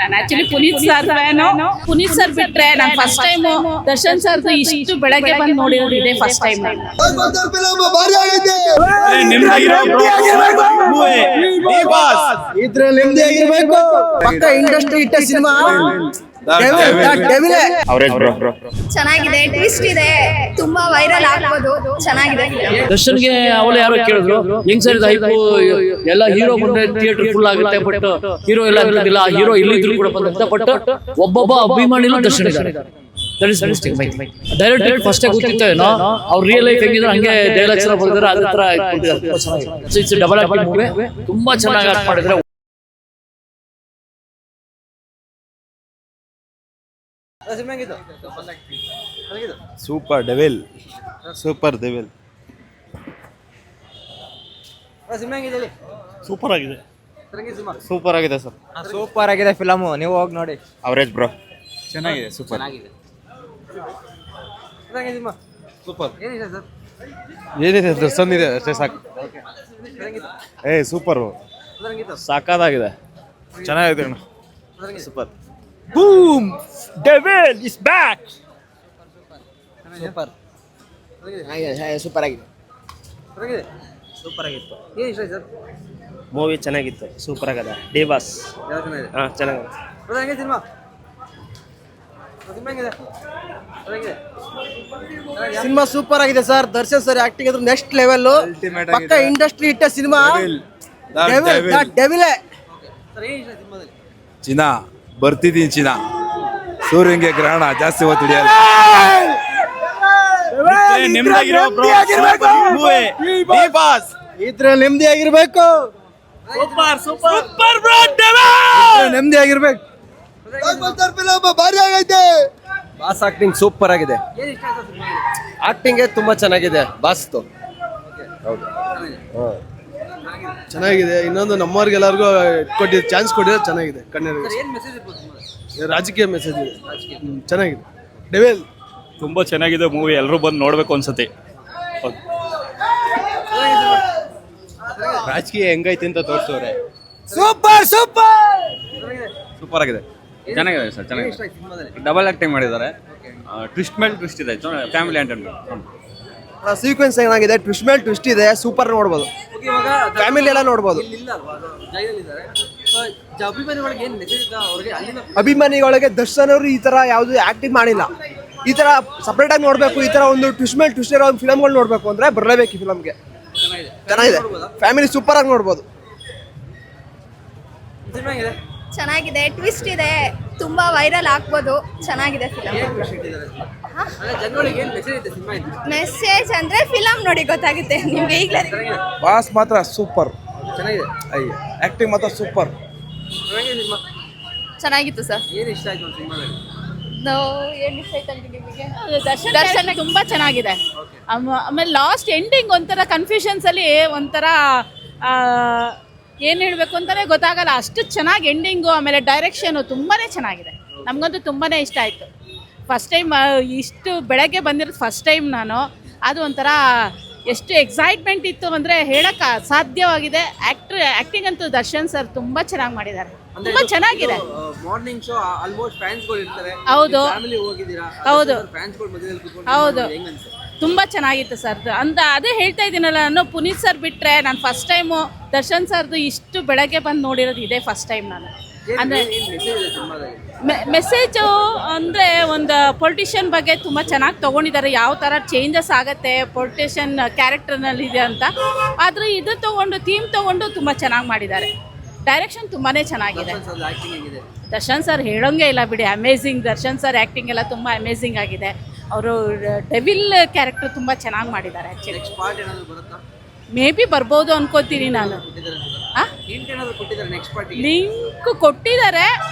ನಾನು actually Puneeth sir fan. Puneeth sir ಬಿಟ್ರೆ ನಾನು ಫಸ್ಟ್ ಟೈಮ್ ದರ್ಶನ್ ಸರ್ದು ಇಷ್ಟು ಬೆಳಗ್ಗೆ ಬಂದು ನೋಡಿರೋದು ಇದೆ ಫಸ್ಟ್ ಟೈಮ್. ಇದ್ರಲ್ಲಿ ನೆಮ್ಮದಿ ಆಗಿರ್ಬೇಕು. ಪಕ್ಕ ಇಂಡಸ್ಟ್ರಿ ಇಟ್ಟ ಸಿನಿಮಾ ಚೆನ್ನಾಗಿದೆ, ಟ್ವಿಸ್ಟ್ ಇದೆ, ತುಂಬಾ ವೈರಲ್ ಆಗ್ಬೋದು. ಚೆನ್ನಾಗಿದೆ. ದರ್ಶನ್ಗೆ ಅವಳು ಯಾರೋ ಕೇಳಿದ್ರು ಹೆಂಗ್ ಸರ್ ಹೈಪು ಎಲ್ಲ ಹೀರೋ ಬಂದ್ರೆ ಥಿಯೇಟರ್ ಫುಲ್ ಆಗುತ್ತೆ, ಬಟ್ ಹೀರೋ ಎಲ್ಲ ಇರೋದಿಲ್ಲ, ಹೀರೋ ಇಲ್ಲಿದ್ರು ಕೂಡ ಬಂದಂತ, ಬಟ್ ಒಬ್ಬೊಬ್ಬ ಅಭಿಮಾನಿಗಳು ದರ್ಶನ್ ಇದ್ದಾರೆ. ಡೈರೆಕ್ಟ್ ಫಸ್ಟ್ ಗೊತ್ತಿತ್ತು ಏನೋ ಅವ್ರು ರಿಯಲ್ ಲೈಫ್ ಹೆಂಗಿದ್ರು ಹಂಗೆ ಡೈಲಾಗ್ಸ್ ಎಲ್ಲ ಬರ್ತಾರೆ, ಅದ್ರ ತರ ಇಟ್ಸ್ ಡಬಲ್ ಆಕ್ಟಿಂಗ್ ಮೂವಿ, ತುಂಬಾ ಚೆನ್ನಾಗಿ ಆಕ್ಟ್ ಮಾಡಿದ್ರೆ. Super devil, super devil, super ಆಗಿದೆ, ಸೂಪರ್ ಆಗಿದೆ ಸರ್, ಸೂಪರ್ ಆಗಿದೆ ಫಿಲಮು. ನೀವು ಹೋಗಿ ನೋಡಿ. ಅವರೇಜ್ ಬ್ರೋ, ಚೆನ್ನಾಗಿದೆ, ಸೂಪರ್ ಸೂಪರ್. ಏನಿದೆ ದರ್ಶನ್ ಇದೆ ಅಷ್ಟೇ ಸಾಕು. ಸೂಪರ್, ಸಾಕಾಗಿದೆ, ಚೆನ್ನಾಗಿದೆ ಅಣ್ಣ, super. Boom, devil is back. Super super ಆಗಿದೆ, ಸೂಪರ್ ಆಗಿತ್ತು. ಏನು ಇಷ್ಟ ಸರ್? ಮೂವಿ ಚೆನ್ನಾಗಿತ್ತು, ಸೂಪರ್ ಆಗದ. ಡಿ ಬಾಸ್ ಚೆನ್ನಾಗಿದೆ. ಸಿನಿಮಾ ಸೂಪರ್ ಆಗಿದೆ ಸರ್. ದರ್ಶನ್ ಸರ್ ಆಕ್ಟಿಂಗ್ ಅಂದ್ರೆ ನೆಕ್ಸ್ಟ್ ಲೆವೆಲ್. ಪಕ್ಕ ಇಂಡಸ್ಟ್ರಿ ಇಟ್ಟ ಸಿನಿಮಾ ಡೆವಿಲ್. ಚಿನ್ನ ಬರ್ತಿದ್ದೀನಿ, ಚಿನ್ನ ಸೂರ್ಯಂಗೆ ಗ್ರಹಣ ಜಾಸ್ತಿ ಹೊತ್ತು ಹಿಡಿಯಲ್ಲ. ಇದ್ರಲ್ಲಿ ನೆಮ್ಮದಿ ಆಗಿರ್ಬೇಕು. ನೆಮ್ಮದಿ ಆಗಿರ್ಬೇಕು. ಬಾಸ್ ಆಕ್ಟಿಂಗ್ ಸೂಪರ್ ಆಗಿದೆ. ಆಕ್ಟಿಂಗ್ ತುಂಬಾ ಚೆನ್ನಾಗಿದೆ ಬಾಸ್ದು. ಹೌದು, ಚೆನ್ನಾಗಿದೆ. ಇನ್ನೊಂದು ನಮ್ಮವ್ರಿಗೆಲ್ಲರಿಗೂ ಕೊಟ್ಟಿದ್ದು ಚಾನ್ಸ್ ಕೊಟ್ಟಿದ್ರೆ ಚೆನ್ನಾಗಿದೆ. ಕನ್ನಡ ರಾಜಕೀಯ ಮೆಸೇಜ್ ಇದೆ, ಚೆನ್ನಾಗಿದೆ. ಡೆವಿಲ್ ತುಂಬಾ ಚೆನ್ನಾಗಿದೆ ಮೂವಿ, ಎಲ್ಲರೂ ಬಂದು ನೋಡ್ಬೇಕು ಅನ್ಸತ್ತೆ. ರಾಜಕೀಯ ಹೆಂಗೈತಿ ಅಂತ ತೋರಿಸೋರೆ. ಸೂಪರ್ ಸೂಪರ್ ಸೂಪರ್ ಆಗಿದೆ, ಚೆನ್ನಾಗಿದೆ ಸರ್, ಚೆನ್ನಾಗಿದೆ. ಡಬಲ್ ಆಕ್ಟಿಂಗ್ ಮಾಡಿದ್ದಾರೆ, ಟ್ವಿಸ್ಟ್ ಮೇಲೆ ಟ್ವಿಸ್ಟ್ ಇದೆ, ಫ್ಯಾಮಿಲಿ ಎಂಟರ್ಟೈನ್ಮೆಂಟ್. ಸೀಕ್ವೆನ್ಸ್ ಏನಾಗಿದೆ, ಟ್ವಿಸ್ಟ್ ಮೇಲೆ ಟ್ವಿಸ್ಟ್ ಇದೆ, ಸೂಪರ್ ನೋಡ್ಬೋದು. ಫ್ಯಾಮಿಲಿ ಎಲ್ಲ ನೋಡ್ಬೋದು. ಅಭಿಮಾನಿಗಳಿಗೆ ದರ್ಶನ್ ಅವರು ಈ ತರ ಯಾವ್ದು ಆಕ್ಟಿಂಗ್ ಮಾಡಿಲ್ಲ. ಈ ತರ ಸಪರೇಟ್ ಆಗಿ ನೋಡ್ಬೇಕು, ಈ ತರ ಒಂದು ಟ್ವಿಸ್ಟ್ ಮೇಲೆ ಟ್ವಿಸ್ಟ್ ಇರೋ ಫಿಲಮ್ಗಳು ನೋಡ್ಬೇಕು ಅಂದ್ರೆ ಬರಲೇಬೇಕು ಈ ಫಿಲಮ್ಗೆ. ಚೆನ್ನಾಗಿದೆ, ಫ್ಯಾಮಿಲಿ ಸೂಪರ್ ಆಗಿ ನೋಡ್ಬೋದು. ಚೆನ್ನಾಗಿದೆ, ಟ್ವಿಸ್ಟ್ ಇದೆ, ತುಂಬಾ ವೈರಲ್ ಆಗ್ಬೋದು. ಚೆನ್ನಾಗಿದೆ ಫಿಲಮ್. ಮೆಸೇಜ್ ಅಂದ್ರೆ ಫಿಲಮ್ ನೋಡಿ ಗೊತ್ತಾಗುತ್ತೆ ನಿಮ್ಗೆ. ಈಗಲೇ ಬಾಸ್ ಮಾತ್ರ ಸೂಪರ್, ಚೆನ್ನಾಗಿದೆ. ಆಕ್ಟಿಂಗ್ ಮಾತ್ರ ಸೂಪರ್. ಚೆನ್ನಾಗಿತ್ತು ಸರ್. ಏನು ಇಷ್ಟ ಆಯ್ತು ನಿಮಗೆ? ದರ್ಶನ್ ತುಂಬಾ ಚೆನ್ನಾಗಿದೆ. ಆಮೇಲೆ ಲಾಸ್ಟ್ ಎಂಡಿಂಗ್ ಒಂಥರ ಕನ್ಫ್ಯೂಷನ್ಸ್ ಅಲ್ಲಿ ಒಂಥರ ಏನು ಹೇಳಬೇಕು ಅಂತಾನೆ ಗೊತ್ತಾಗಲ್ಲ, ಅಷ್ಟು ಚೆನ್ನಾಗಿ ಎಂಡಿಂಗು. ಆಮೇಲೆ ಡೈರೆಕ್ಷನು ತುಂಬಾ ಚೆನ್ನಾಗಿದೆ, ನಮಗಂತೂ ತುಂಬಾ ಇಷ್ಟ ಆಯಿತು. ಫಸ್ಟ್ ಟೈಮ್ ಇಷ್ಟು ಬೆಳಗ್ಗೆ ಬಂದಿರೋದು ಫಸ್ಟ್ ಟೈಮ್ ನಾನು. ಅದು ಒಂಥರ ಎಷ್ಟು ಎಕ್ಸೈಟ್ಮೆಂಟ್ ಇತ್ತು ಅಂದರೆ ಹೇಳಕ್ಕೆ ಸಾಧ್ಯವಾಗಿದೆ. ಆ್ಯಕ್ಟಿಂಗ್ ಅಂತೂ ದರ್ಶನ್ ಸರ್ ತುಂಬ ಚೆನ್ನಾಗಿ ಮಾಡಿದ್ದಾರೆ, ತುಂಬ ಚೆನ್ನಾಗಿದೆ. ಮಾರ್ನಿಂಗ್ ಶೋ ಆಲ್ಮೋಸ್ಟ್ ಫ್ಯಾನ್ಸ್ಗಳು ಇರ್ತಾರೆ. ಹೌದು ಫ್ಯಾಮಿಲಿ ಹೋಗಿದ್ದೀರಾ? ಹೌದು ಫ್ಯಾನ್ಸ್ಗಳು ಮಧ್ಯದಲ್ಲಿ ಕೂತ್ಕೊಂಡು ಹೌದು, ಹೆಂಗ್ ಅನ್ಸುತ್ತೆ? ತುಂಬ ಚೆನ್ನಾಗಿತ್ತು ಸರ್. ಅಂತ ಅದೇ ಹೇಳ್ತಾ ಇದ್ದೀನಲ್ಲ ನಾನು, ಪುನೀತ್ ಸರ್ ಬಿಟ್ಟರೆ ನಾನು ಫಸ್ಟ್ ಟೈಮು ದರ್ಶನ್ ಸರ್ದು ಇಷ್ಟು ಬೆಳಗ್ಗೆ ಬಂದು ನೋಡಿರೋದು ಇದೆ ಫಸ್ಟ್ ಟೈಮ್ ನಾನು. ಅಂದರೆ ಮೆಸೇಜು ಅಂದರೆ ಒಂದು ಪೊಲಿಟಿಷಿಯನ್ ಬಗ್ಗೆ ತುಂಬ ಚೆನ್ನಾಗಿ ತೊಗೊಂಡಿದ್ದಾರೆ, ಯಾವ ಥರ ಚೇಂಜಸ್ ಆಗುತ್ತೆ ಪೊಲಿಟಿಷಿಯನ್ ಕ್ಯಾರೆಕ್ಟರ್ನಲ್ಲಿದೆ ಅಂತ. ಆದರೆ ಇದು ತೊಗೊಂಡು ಥೀಮ್ ತೊಗೊಂಡು ತುಂಬ ಚೆನ್ನಾಗಿ ಮಾಡಿದ್ದಾರೆ. ಡೈರೆಕ್ಷನ್ ತುಂಬಾ ಚೆನ್ನಾಗಿದೆ. ದರ್ಶನ್ ಸರ್ ಹೇಳೋಂಗೆ ಇಲ್ಲ ಬಿಡಿ, ಅಮೇಝಿಂಗ್. ದರ್ಶನ್ ಸರ್ ಆ್ಯಕ್ಟಿಂಗ್ ಎಲ್ಲ ತುಂಬ ಅಮೇಝಿಂಗ್ ಆಗಿದೆ. ಅವರು ಡೆವಿಲ್ ಕ್ಯಾರೆಕ್ಟರ್ ತುಂಬ ಚೆನ್ನಾಗಿ ಮಾಡಿದ್ದಾರೆ. ಆ್ಯಕ್ಚುಲಿ ಮೇ ಬಿ ಬರ್ಬೋದು ಅನ್ಕೋತೀನಿ ನಾನು. ಲಿಂಕ್ ಕೊಟ್ಟಿದ್ದಾರೆ,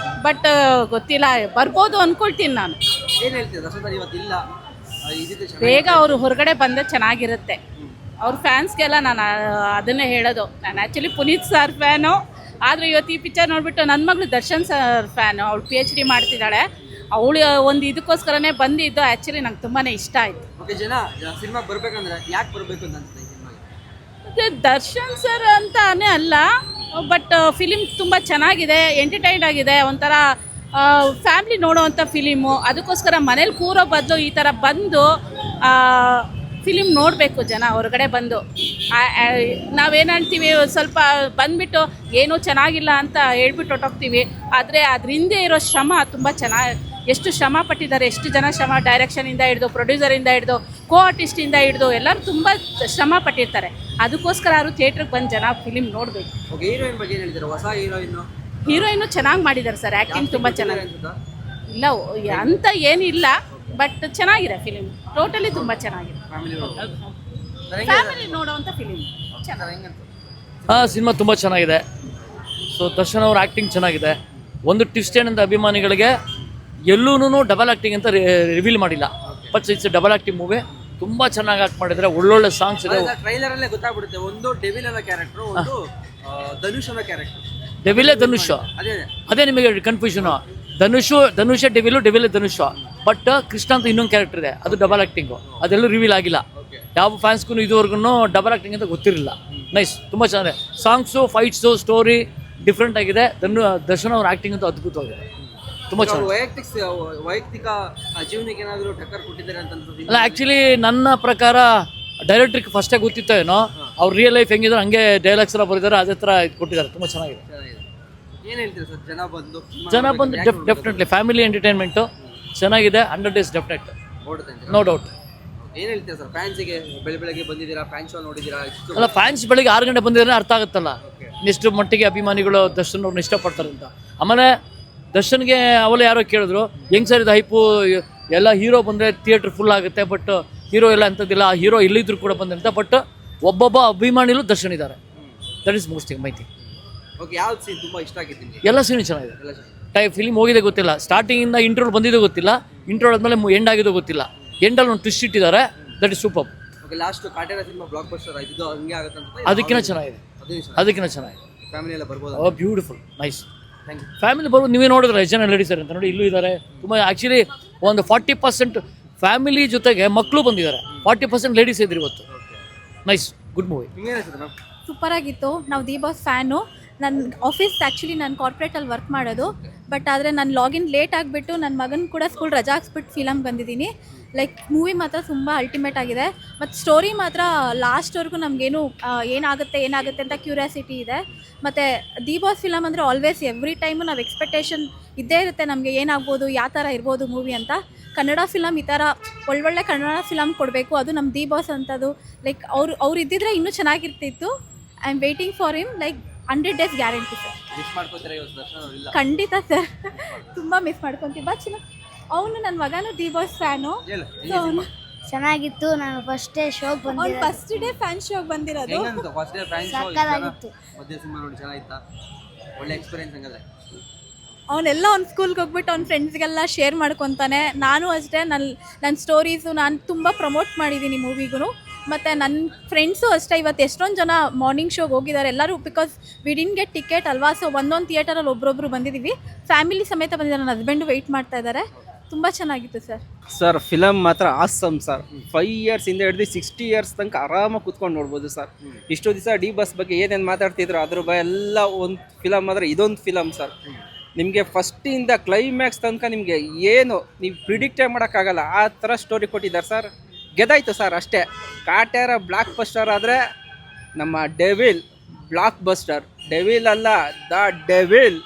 ಬಟ್ ಗೊತ್ತಿಲ್ಲ, ಬರ್ಬೋದು ಅನ್ಕೊಳ್ತೀನಿ ನಾನು. ಬೇಗ ಅವರು ಹೊರಗಡೆ ಬಂದರೆ ಚೆನ್ನಾಗಿರುತ್ತೆ. ಅವ್ರ ಫ್ಯಾನ್ಸ್ಗೆಲ್ಲ ನಾನು ಅದನ್ನೇ ಹೇಳೋದು. ನಾನು ಆ್ಯಕ್ಚುಲಿ ಪುನೀತ್ ಸರ್ ಫ್ಯಾನು, ಆದರೆ ಇವತ್ತು ಈ ಪಿಕ್ಚರ್ ನೋಡಿಬಿಟ್ಟು ನನ್ನ ಮಗಳು ದರ್ಶನ್ ಸರ್ ಫ್ಯಾನು. ಅವಳು PhD ಮಾಡ್ತಿದ್ದಾಳೆ. ಅವಳು ಒಂದು ಇದಕ್ಕೋಸ್ಕರನೇ ಬಂದಿದ್ದು. ಆ್ಯಕ್ಚುಲಿ ನಂಗೆ ತುಂಬಾ ಇಷ್ಟ ಆಯಿತು. ಸಿನಿಮಾ ಬರ್ಬೇಕಂದ್ರೆ ಯಾಕೆ ಬರಬೇಕು ಅಂತ ಅನ್ಸುತ್ತೆ? ದರ್ಶನ್ ಸರ್ ಅಂತಾನೆ ಅಲ್ಲ, ಬಟ್ ಫಿಲಿಮ್ ತುಂಬ ಚೆನ್ನಾಗಿದೆ, ಎಂಟರ್ಟೈನ್ ಆಗಿದೆ, ಒಂಥರ ಫ್ಯಾಮ್ಲಿ ನೋಡೋವಂಥ ಫಿಲಿಮು. ಅದಕ್ಕೋಸ್ಕರ ಮನೇಲಿ ಕೂರೋ ಬದಲು ಈ ಥರ ಬಂದು ಫಿಲಿಮ್ ನೋಡಬೇಕು ಜನ ಹೊರಗಡೆ ಬಂದು. ನಾವೇನು ಹೇಳ್ತೀವಿ, ಸ್ವಲ್ಪ ಬಂದುಬಿಟ್ಟು ಏನೂ ಚೆನ್ನಾಗಿಲ್ಲ ಅಂತ ಹೇಳ್ಬಿಟ್ಟು ಹೊಟ್ಟೋಗ್ತೀವಿ. ಆದರೆ ಅದ್ರ ಹಿಂದೆ ಇರೋ ಶ್ರಮ ತುಂಬ ಚೆನ್ನಾಗಿ, ಎಷ್ಟು ಶ್ರಮ ಪಟ್ಟಿದ್ದಾರೆ, ಎಷ್ಟು ಜನ ಶ್ರಮ, ಡೈರೆಕ್ಷನಿಂದ ಹಿಡಿದು, ಪ್ರೊಡ್ಯೂಸರಿಂದ ಹಿಡಿದು, ಕೋ ಆರ್ಟಿಸ್ಟಿಂದ ಹಿಡಿದು ಎಲ್ಲರೂ ತುಂಬ ಶ್ರಮ ಪಟ್ಟಿರ್ತಾರೆ. ಅದಕ್ಕೋಸ್ಕರ ಅವರು ಥಿಯೇಟ್ರಿಗೆ ಬಂದು ಜನ ಫಿಲಿಮ್ ನೋಡಬೇಕು. ಹೀರೋಯಿನ್ ಬಗ್ಗೆ ಏನು ಹೇಳ್ತೀರಾ? ಹೊಸ ಹೀರೋಯಿನ್ನು ಚೆನ್ನಾಗಿ ಮಾಡಿದ್ದಾರೆ ಸರ್, ಆ್ಯಕ್ಟಿಂಗ್ ತುಂಬ ಚೆನ್ನಾಗಿ. ಇಲ್ಲ ಅಂತ ಏನಿಲ್ಲ, ಬಟ್ ಚೆನ್ನಾಗಿದೆ ಫಿಲಿಮ್, ಟೋಟಲಿ ತುಂಬ ಚೆನ್ನಾಗಿದೆ, ಫ್ಯಾಮಿಲಿ ನೋಡೋವಂಥ ಫಿಲಿಮ್. ಸಿನಿಮಾ ತುಂಬ ಚೆನ್ನಾಗಿದೆ. ಸೊ ದರ್ಶನ್ ಅವ್ರ ಆ್ಯಕ್ಟಿಂಗ್ ಚೆನ್ನಾಗಿದೆ. ಒಂದು ಟ್ವಿಸ್ಟ್ ಏನಂತ ಅಭಿಮಾನಿಗಳಿಗೆ ಎಲ್ಲೂ ಡಬಲ್ ಆ್ಯಕ್ಟಿಂಗ್ ಅಂತ ರಿವೀಲ್ ಮಾಡಿಲ್ಲ, but it's double acting movie. ತುಂಬ ಚೆನ್ನಾಗಿ ಆ್ಯಕ್ಟ್ ಮಾಡಿದರೆ, ಒಳ್ಳೊಳ್ಳೆ ಸಾಂಗ್ಸ್ ಇದೆ. ಟ್ರೈಲರ್ ಅಲ್ಲೇ ಗೊತ್ತಾಗ್ಬಿಡುತ್ತೆ, ಒಂದು ಡೆವಿಲ್ ಅನ್ನೋ ಕ್ಯಾರೆಕ್ಟರ್, ಒಂದು ಧನುಷ್ ಅನ್ನೋ ಕ್ಯಾರೆಕ್ಟರ್. ಡೆವಿಲೇ ಧನುಷ್, ಅದೇ ನಿಮಗೆ confusion. Dhanush ಡೆವಿಲು, ಡೆವಿಲೇ Dhanush. But Krishna ಅಂತ ಇನ್ನೊಂದು ಕ್ಯಾರೆಕ್ಟರ್ ಇದೆ, ಅದು ಡಬಲ್ ಆ್ಯಕ್ಟಿಂಗು, ಅದೆಲ್ಲೂ ರಿವೀಲ್ ಆಗಿಲ್ಲ. ಯಾವ ಫ್ಯಾನ್ಸ್ಗೂ ಇದುವರೆಗೂ ಡಬಲ್ ಆ್ಯಕ್ಟಿಂಗ್ ಅಂತ ಗೊತ್ತಿರಲಿಲ್ಲ. ನೈಸ್, ತುಂಬ ಚೆನ್ನಾಗಿದೆ. ಸಾಂಗ್ಸು, ಫೈಟ್ಸು, ಸ್ಟೋರಿ ಡಿಫ್ರೆಂಟ್ ಆಗಿದೆ. ದರ್ಶನ್ ಅವ್ರ ಆ್ಯಕ್ಟಿಂಗ್ ಅಂತೂ ಅದ್ಭುತವಾಗಿದೆ, ತುಂಬ ಚೆನ್ನಾಗಿ. ವೈಯಕ್ತಿಕ ಜೀವನಕ್ಕೆ ಏನಾದರೂ ಟಕ್ಕರ್ ಕೊಟ್ಟಿದ್ದಾರೆ ಅಂತ ಅಲ್ಲ, ಆ್ಯಕ್ಚುಲಿ ನನ್ನ ಪ್ರಕಾರ ಡೈರೆಕ್ಟ್ರಿಗೆ ಫಸ್ಟೇ ಗೊತ್ತಿತ್ತೋ ಏನೋ, ಅವ್ರು ರಿಯಲ್ ಲೈಫ್ ಹೆಂಗಿದ್ರು ಹಂಗೆ ಡೈಲಾಗ್ಸ್ ಎಲ್ಲ ಬರೆದಿದ್ದಾರೆ, ಅದೇ ಥರ ಇದು ಕೊಟ್ಟಿದ್ದಾರೆ. ತುಂಬ ಚೆನ್ನಾಗಿದೆ. ಏನು ಹೇಳ್ತೀರಾ ಸರ್? ಜನ ಬಂದು ಡೆಫಿನೆಟ್ಲಿ ಫ್ಯಾಮಿಲಿ ಎಂಟರ್ಟೈನ್ಮೆಂಟು ಚೆನ್ನಾಗಿದೆ. 100 days ಡೆಫಿನೆಟ್, ನೋ ಡೌಟ್. ಏನು ಹೇಳ್ತೀರಾ ಸರ್ ಫ್ಯಾನ್ಸಿಗೆ? ಬೆಳಗ್ಗೆ ಬಂದಿದ್ದೀರಾ, ಫ್ಯಾನ್ ಶೋ ನೋಡಿದ್ದೀರಾ? ಅಲ್ಲ, ಫ್ಯಾನ್ಸ್ ಬೆಳಿಗ್ಗೆ 6 ಗಂಟೆ ಬಂದಿದ್ರೆ ಅರ್ಥ ಆಗುತ್ತಲ್ಲ ಎಷ್ಟು ಮಟ್ಟಿಗೆ ಅಭಿಮಾನಿಗಳು ದರ್ಶನ್ ಅವ್ರನ್ನ ಇಷ್ಟಪಡ್ತಾರೆ ಅಂತ. ಆಮೇಲೆ ದರ್ಶನ್ಗೆ ಅವಳು ಯಾರೋ ಕೇಳಿದ್ರು, ಹೆಂಗೆ ಸರ್ ಇದು ಹೈಪು, ಎಲ್ಲ ಹೀರೋ ಬಂದರೆ ಥಿಯೇಟ್ರ್ ಫುಲ್ ಆಗುತ್ತೆ, ಬಟ್ ಹೀರೋ ಎಲ್ಲ ಅಂಥದ್ದಿಲ್ಲ, ಹೀರೋ ಇಲ್ಲಿದ್ರು ಕೂಡ ಬಂದಂತ. ಬಟ್ ಒಬ್ಬೊಬ್ಬ ಅಭಿಮಾನಿಗಳು ದರ್ಶನ್ ಇದ್ದಾರೆ, ದಟ್ ಈಸ್ ಮೋಸ್ಟ್ ಮಾಹಿತಿ. ಓಕೆ, ಯಾವ್ದು ಸೀನ್ ತುಂಬ ಇಷ್ಟ ಆಗಿತ್ತು ನಿಮಗೆ? ಎಲ್ಲ ಸೀನ್ ಚೆನ್ನಾಗಿದೆ. ಫಿಲಿಮ್ ಹೋಗಿದೆ ಗೊತ್ತಿಲ್ಲ, ಸ್ಟಾರ್ಟಿಂಗಿಂದ ಇಂಟ್ರೋಲ್ ಬಂದಿದ್ದು ಗೊತ್ತಿಲ್ಲ, ಇಂಟ್ರೋಲ್ ಆದಮೇಲೆ ಎಂಡ್ ಆಗಿದ್ದು ಗೊತ್ತಿಲ್ಲ. ಎಂಡಲ್ಲಿ ಒಂದು ಟ್ವಿಸ್ಟ್ ಇಟ್ಟಿದ್ದಾರೆ, that is super. Okay, last Kaatera cinema blockbuster ಆಯ್ತು, ಹಂಗೆ ಆಗುತ್ತೆ ಅಂತ. ಅದಕ್ಕಿಂತ ಚೆನ್ನಾಗಿದೆ, ಅದಕ್ಕಿಂತ ಚೆನ್ನಾಗಿದೆ. ಫ್ಯಾಮಿಲಿ ಎಲ್ಲ ಬರ್ಬೋದು. Oh beautiful, nice. Thank you. Family ಬರ್ಬೋದು, ನೀವೇ ನೋಡಿದ್ರೆ ಎಷ್ಟು ಜನ ಲೇಡೀಸ್ ಅಂತ ನೋಡಿ, ಇಲ್ಲೂ ಇದ್ದಾರೆ. ತುಂಬ ಆ್ಯಕ್ಚುಲಿ ಒಂದು 40% ಫ್ಯಾಮಿಲಿ ಜೊತೆಗೆ ಮಕ್ಕಳು ಬಂದಿದ್ದಾರೆ, 40% ಲೇಡೀಸ್ ಇದ್ರು ಇವತ್ತು. Nice, good movie. ಸೂಪರ್ ಆಗಿತ್ತು. ನಾವು ದಿ ಬಾಸ್ ಫ್ಯಾನು. ನನ್ನ ಆಫೀಸ್ ಆ್ಯಕ್ಚುಲಿ ನಾನು ಕಾರ್ಪೊರೇಟಲ್ಲಿ ವರ್ಕ್ ಮಾಡೋದು, ಬಟ್ ಆದರೆ ನಾನು ಲಾಗಿನ್ ಲೇಟ್ ಆಗಿಬಿಟ್ಟು ನನ್ನ ಮಗನ ಕೂಡ ಸ್ಕೂಲ್ ರಜಾ ಹಾಕ್ಸ್ಬಿಟ್ಟು ಫಿಲಮ್ ಬಂದಿದ್ದೀನಿ. ಲೈಕ್ ಮೂವಿ ಮಾತ್ರ ತುಂಬ ಅಲ್ಟಿಮೇಟ್ ಆಗಿದೆ, ಮತ್ತು ಸ್ಟೋರಿ ಮಾತ್ರ ಲಾಸ್ಟ್ವರೆಗೂ ನಮಗೇನು ಏನಾಗುತ್ತೆ ಅಂತ ಕ್ಯೂರಿಯಾಸಿಟಿ ಇದೆ. ಮತ್ತು ದಿ ಬಾಸ್ ಫಿಲಮ್ ಅಂದರೆ ಆಲ್ವೇಸ್ ಎವ್ರಿ ಟೈಮು ನಾವು ಎಕ್ಸ್ಪೆಕ್ಟೇಷನ್ ಇದ್ದೇ ಇರುತ್ತೆ ನಮಗೆ, ಏನಾಗ್ಬೋದು, ಯಾವ ಥರ ಇರ್ಬೋದು ಮೂವಿ ಅಂತ. ಕನ್ನಡ ಫಿಲಮ್ ಈ ಥರ ಒಳ್ಳೊಳ್ಳೆ ಕನ್ನಡ ಫಿಲಮ್ ಕೊಡಬೇಕು, ಅದು ನಮ್ಮ ದಿ ಬಾಸ್ ಅಂಥದ್ದು. ಲೈಕ್ ಅವ್ರು ಇದ್ದಿದ್ರೆ ಇನ್ನೂ ಚೆನ್ನಾಗಿರ್ತಿತ್ತು. I am waiting for him, like 100 days guarantee sir. ಖಂಡಿತ ಸರ್, ತುಂಬ ಮಿಸ್ ಮಾಡ್ಕೊತೀವಿ. ಬಾ ಚಿನ್ನ, ಅವನು ನನ್ನ ಮಗನೂ ದಿ ಬಾಸ್ ಫ್ಯಾನು. ಚೆನ್ನಾಗಿತ್ತು. ನಾನು ಫಸ್ಟ್ ಡೇ ಶೋಗೆ ಬಂದಿದ್ದೆ, ಫಸ್ಟ್ ಡೇ ಫ್ಯಾನ್ ಶೋಗೆ ಬಂದಿರೋದು. ಸಕ್ಕತ್ತಾಗಿತ್ತು. ಒಳ್ಳೆ ಎಕ್ಸ್ಪೀರಿಯನ್ಸ್ ಹಂಗಾದ್ರೆ. ಅವನೆಲ್ಲ ಅವ್ನ ಸ್ಕೂಲ್ಗೆ ಹೋಗ್ಬಿಟ್ಟು ಅವ್ನ ಫ್ರೆಂಡ್ಸ್ಗೆಲ್ಲ ಶೇರ್ ಮಾಡ್ಕೊತಾನೆ. ನಾನು ಅಷ್ಟೇ, ನನ್ನ ಸ್ಟೋರೀಸು ನಾನು ತುಂಬ ಪ್ರಮೋಟ್ ಮಾಡಿದ್ದೀನಿ ಮೂವಿಗೂ. ಮತ್ತು ನನ್ನ ಫ್ರೆಂಡ್ಸು ಅಷ್ಟೇ, ಇವತ್ತು ಎಷ್ಟೊಂದು ಜನ ಮಾರ್ನಿಂಗ್ ಶೋಗೆ ಹೋಗಿದ್ದಾರೆ ಎಲ್ಲರೂ, because we didn't get ticket ಅಲ್ವಾ. ಸೊ ಒಂದೊಂದು ಥಿಯೇಟರಲ್ಲಿ ಒಬ್ಬೊಬ್ಬರು ಬಂದಿದ್ದೀವಿ, ಫ್ಯಾಮಿಲಿ ಸಮೇತ ಬಂದಿದ್ದಾರೆ. ನನ್ನ ಹಸ್ಬೆಂಡು ವೆಯ್ಟ್ ಮಾಡ್ತಾ ಇದ್ದಾರೆ. ತುಂಬ ಚೆನ್ನಾಗಿತ್ತು ಸರ್. ಫಿಲಮ್ ಮಾತ್ರ ಆಸಮ್ ಸರ್. 5 years ಇಂದ ಹಿಡಿದು 60 years ತನಕ ಆರಾಮಾಗಿ ಕೂತ್ಕೊಂಡು ನೋಡ್ಬೋದು ಸರ್. ಇಷ್ಟೋ ದಿವಸ ಡಿ ಬಸ್ ಬಗ್ಗೆ ಏನೇನು ಮಾತಾಡ್ತಿದ್ರು ಅದ್ರ ಬಗ್ಗೆ ಎಲ್ಲ ಒಂದು ಫಿಲಮ್ ಮಾತ್ರ ಇದೊಂದು ಫಿಲಮ್ ಸರ್. ನಿಮಗೆ ಫಸ್ಟಿಂದ ಕ್ಲೈಮ್ಯಾಕ್ಸ್ ತನಕ ನಿಮಗೆ ಏನು ನೀವು ಪ್ರಿಡಿಕ್ಟೇ ಮಾಡೋಕ್ಕಾಗಲ್ಲ ಆ ಥರ ಸ್ಟೋರಿ ಕೊಟ್ಟಿದ್ದಾರೆ ಸರ್. ಗೆದ್ದಾಯ್ತು ಸರ್ ಅಷ್ಟೇ. ಕಾಟೇರ ಬ್ಲಾಕ್ ಬಸ್ಟರ್ ಆದರೆ ನಮ್ಮ ಡೆವಿಲ್ ಬ್ಲಾಕ್ ಬಸ್ಟರ್. ಡೆವಿಲ್ ಅಲ್ಲ, ದ ಡೆವಿಲ್.